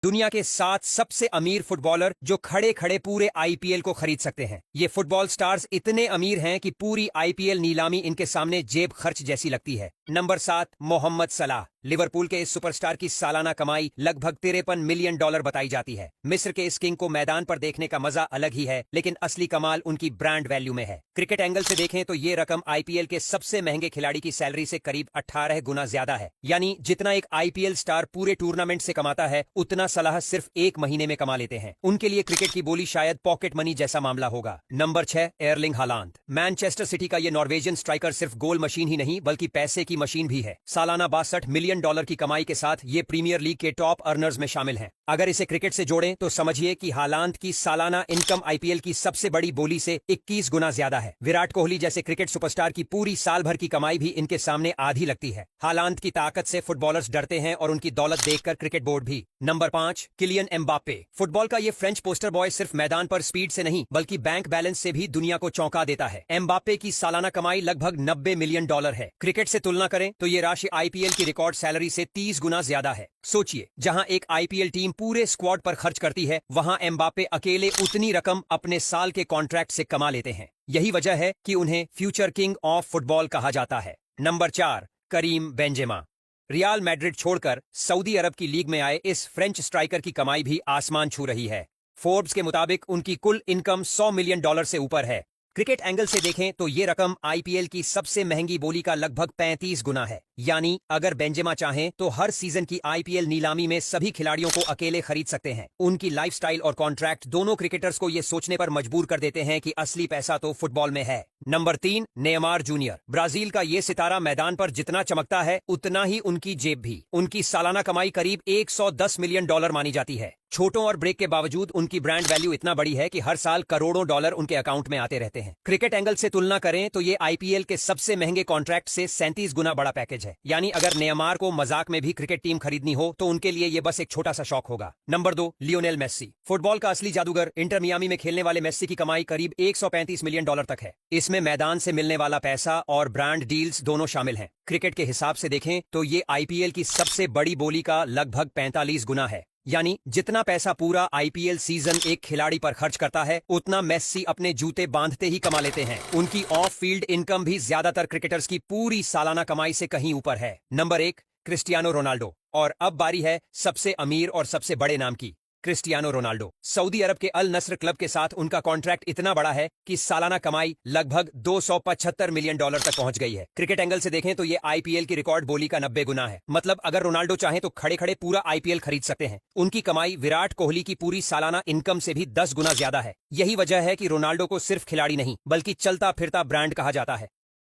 दुनिया के 7 सबसे अमीर फुटबॉलर जो खड़े खड़े पूरे आईपीएल को खरीद सकते हैं। ये फुटबॉल स्टार्स इतने अमीर हैं कि पूरी आईपीएल नीलामी इनके सामने जेब खर्च जैसी लगती है। नंबर 7, मोहम्मद सलाह। लिवरपूल के इस सुपरस्टार की सालाना कमाई लगभग $53 मिलियन बताई जाती है। मिस्र के इस किंग को मैदान पर देखने का मजा अलग ही है, लेकिन असली कमाल उनकी ब्रांड वैल्यू में है। क्रिकेट एंगल से देखें तो ये रकम आईपीएल के सबसे महंगे खिलाड़ी की सैलरी से करीब 18 गुना ज्यादा है। यानी जितना एक आईपीएल स्टार पूरे टूर्नामेंट से कमाता है, उतना सलाह सिर्फ 1 महीने में कमा लेते हैं। उनके लिए क्रिकेट की बोली शायद पॉकेट मनी जैसा मामला होगा। Number 6, Erling Haaland. Manchester city का ये नॉर्वेजियन स्ट्राइकर सिर्फ गोल मशीन ही नहीं बल्कि पैसे की मशीन भी है। सालाना $62 मिलियन की कमाई के साथ ये प्रीमियर लीग के टॉप अर्नर्स में शामिल हैं। अगर इसे क्रिकेट से जोड़ें तो समझिए कि हालांड की सालाना इनकम आईपीएल की सबसे बड़ी बोली से 21 गुना ज्यादा है। विराट कोहली जैसे क्रिकेट सुपरस्टार की पूरी साल भर की कमाई भी इनके सामने आधी लगती है। हालांड की ताकत से फुटबॉलर्स डरते हैं और उनकी दौलत देखकर क्रिकेट बोर्ड भी। Number 5, Kylian Mbappe. फुटबॉल का ये फ्रेंच पोस्टर बॉय सिर्फ मैदान पर स्पीड से नहीं बल्कि बैंक बैलेंस से भी दुनिया को चौंका देता है। एम्बाप्पे की सालाना कमाई लगभग $90 मिलियन है। क्रिकेट से तुलना करें तो ये राशि आईपीएल की रिकॉर्ड सैलरी से 30 गुना ज्यादा है। सोचिए, जहां एक आईपीएल टीम पूरे स्क्वाड पर खर्च करती है, वहां एम्बाप्पे अकेले उतनी रकम अपने साल के कॉन्ट्रैक्ट से कमा लेते हैं। यही वजह है कि उन्हें फ्यूचर किंग ऑफ फुटबॉल कहा जाता है। Number 4, Karim Benzema. Real Madrid छोड़कर सऊदी अरब की लीग में आए इस फ्रेंच स्ट्राइकर की कमाई भी आसमान छू रही है। फोर्ब्स के मुताबिक उनकी कुल इनकम $100 मिलियन से ऊपर है। क्रिकेट एंगल से देखें तो ये रकम आईपीएल की सबसे महंगी बोली का लगभग 35 गुना है। यानी अगर बेंजेमा चाहें तो हर सीजन की आईपीएल नीलामी में सभी खिलाड़ियों को अकेले खरीद सकते हैं। उनकी लाइफस्टाइल और कॉन्ट्रैक्ट दोनों क्रिकेटर्स को ये सोचने पर मजबूर कर देते हैं कि असली पैसा तो फुटबॉल में है। Number 3, Neymar junior. ब्राजील का ये सितारा मैदान पर जितना चमकता है, उतना ही उनकी जेब भी। उनकी सालाना कमाई करीब $110 मिलियन मानी जाती है। छोटों और ब्रेक के बावजूद उनकी ब्रांड वैल्यू इतना बड़ी है कि हर साल करोड़ों डॉलर उनके अकाउंट में आते रहते हैं। क्रिकेट एंगल से तुलना करें तो ये आईपीएल के सबसे महंगे कॉन्ट्रैक्ट से 37 गुना बड़ा पैकेज है। यानी अगर नेयमार को मजाक में भी क्रिकेट टीम खरीदनी हो तो उनके लिए ये बस एक छोटा सा शौक होगा। Number 2, Lionel Messi. फुटबॉल का असली जादूगर इंटर मियामी में खेलने वाले मेस्सी की कमाई करीब $135 मिलियन तक है। इसमें मैदान से मिलने वाला पैसा और ब्रांड डील्स दोनों शामिल हैं। क्रिकेट के हिसाब से देखें तो ये आईपीएल की सबसे बड़ी बोली का लगभग 45 गुना है। यानी जितना पैसा पूरा आईपीएल सीजन एक खिलाड़ी पर खर्च करता है, उतना मेस्सी अपने जूते बांधते ही कमा लेते हैं। उनकी ऑफ फील्ड इनकम भी ज्यादातर क्रिकेटर्स की पूरी सालाना कमाई से कहीं ऊपर है। Number 1, Cristiano Ronaldo. और अब बारी है सबसे अमीर और सबसे बड़े नाम की, क्रिस्टियानो रोनाल्डो। सऊदी अरब के अल नस्र क्लब के साथ उनका कॉन्ट्रैक्ट इतना बड़ा है कि सालाना कमाई लगभग $275 मिलियन तक पहुंच गई है। क्रिकेट एंगल से देखें तो ये आईपीएल की रिकॉर्ड बोली का 90 गुना है। मतलब अगर रोनाल्डो चाहे तो खड़े खड़े पूरा आईपीएल खरीद सकते हैं। उनकी कमाई विराट कोहली की पूरी सालाना इनकम से भी 10 गुना ज्यादा है। यही वजह है कि रोनाल्डो को सिर्फ खिलाड़ी नहीं बल्कि चलता फिरता ब्रांड कहा जाता है।